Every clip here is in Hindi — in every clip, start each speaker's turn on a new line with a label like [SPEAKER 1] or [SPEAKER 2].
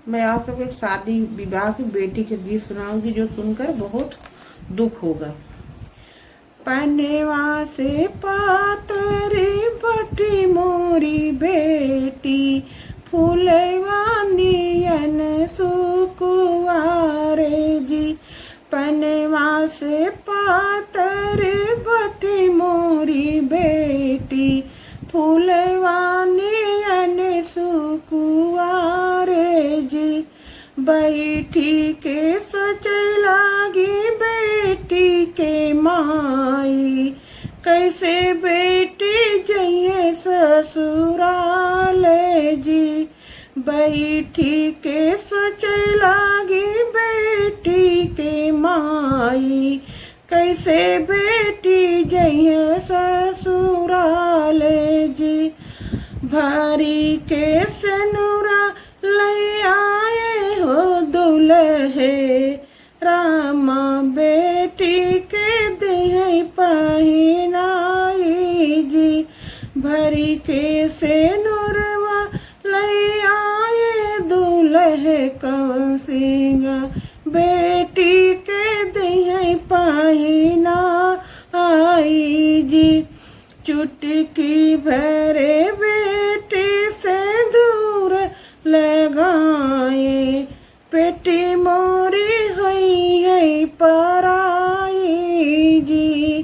[SPEAKER 1] मैं आप सबको एक शादी विवाह की बेटी के गीत सुनाऊंगी जो सुनकर बहुत दुख होगा। पनेवा से पातरी बटी मोरी बेटी, फूलवा नियन सुकुवारे जी। पनेवा से पातरी बटी मोरी बेटी, फूलवा नियन सुकुवारे जी। बैठी के सोचे लागी बेटी के माई, कैसे बेटी जइए ससुराल जी। बैठी के सोचे लागी बेटी के माई, कैसे बेटी जइए ससुराल जी। भारी के सनुरा ले आए हो दुल्हे, रामा बेटी के दिहे पहिनाई जी। भरी के सेनुरवा ले आए दुल्हे, कौन सिंह बेटी के दिहे पहिनाई जी। चुटकी भरे बेटी से दूर लगाए, बेटी मोरी हुई है पराई जी।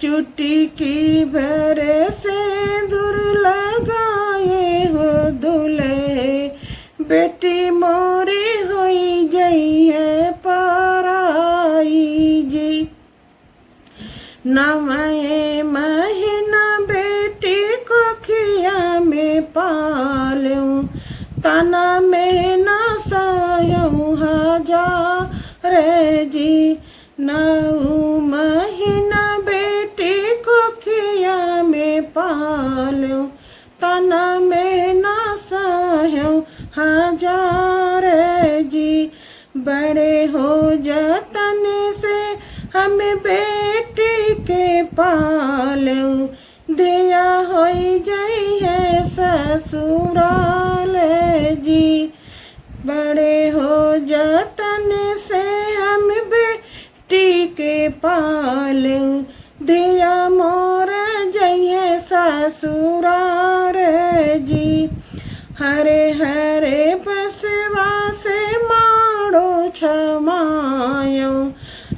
[SPEAKER 1] चुटकी भरे से दूर लगाए हो दुल्हे, बेटी मोरी हुई गई है पराई जी। नवे महीना बेटी को खिया में पालूं, तना में न सायूं हजार जी। 9 महीना बेटी को खिया में पालूं, तना में न सायूं हजार जी। बड़े हो जतन से हम बेटी के पालूं, दिया हो गई है ससुराल जी। बड़े हो जतन से हम बेटी के पालूं, दिया मोर जइए ससुराल जी। हरे हरे बसवा से मारो छमायो,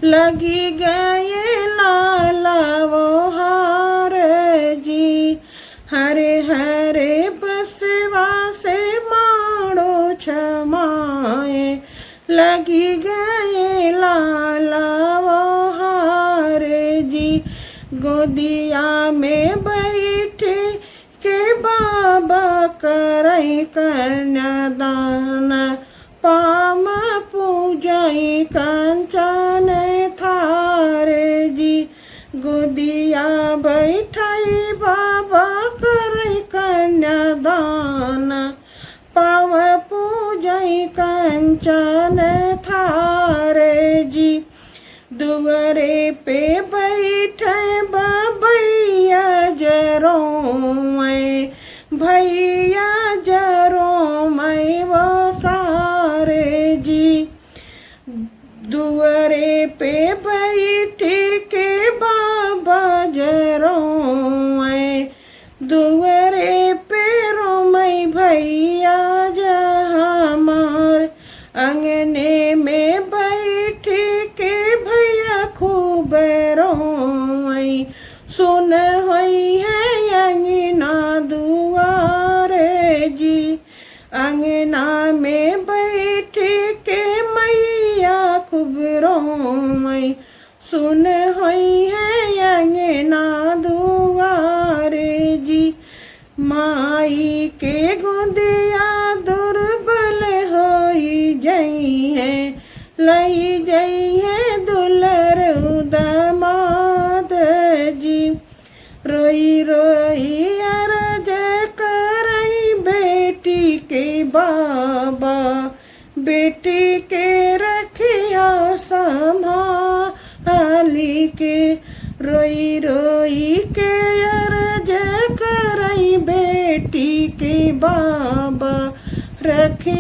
[SPEAKER 1] लगी गए लाला वो हार जी। हरे हरे बसवा से मारो छमाए, लगी गए लाला वो हार जी। गोदिया में बैठे के बाबा करई कन्यादान, पाम पूजाई कंचन थारे जी। गोदिया बैठाई बाबा करई कन्यादान, पाव पूजाई कंचन थारे जी। दुआरे पे बैठे बबैया जरोमय, भैया जरोमय वो सारे जी। दुआरे पे बैठी के बाबा जरोमय, दुआरे पे रोमय भैया जहमार। अंगने में बैठी के भैया खूब रोमय, सुन होई है अंगना दुआरे जी। अंगना में बैठी के मैया खूब रोमय, सुन होई है अंगना दुआरे जी। माई के गोदिया दुर्बल होई जई है, लई गई है दुलर दामाद जी। रोई रोई अरज करई बेटी के बाबा, बेटी के रखिया संभाली के। रोई रोई के अरज करई बेटी के बाबा, रखे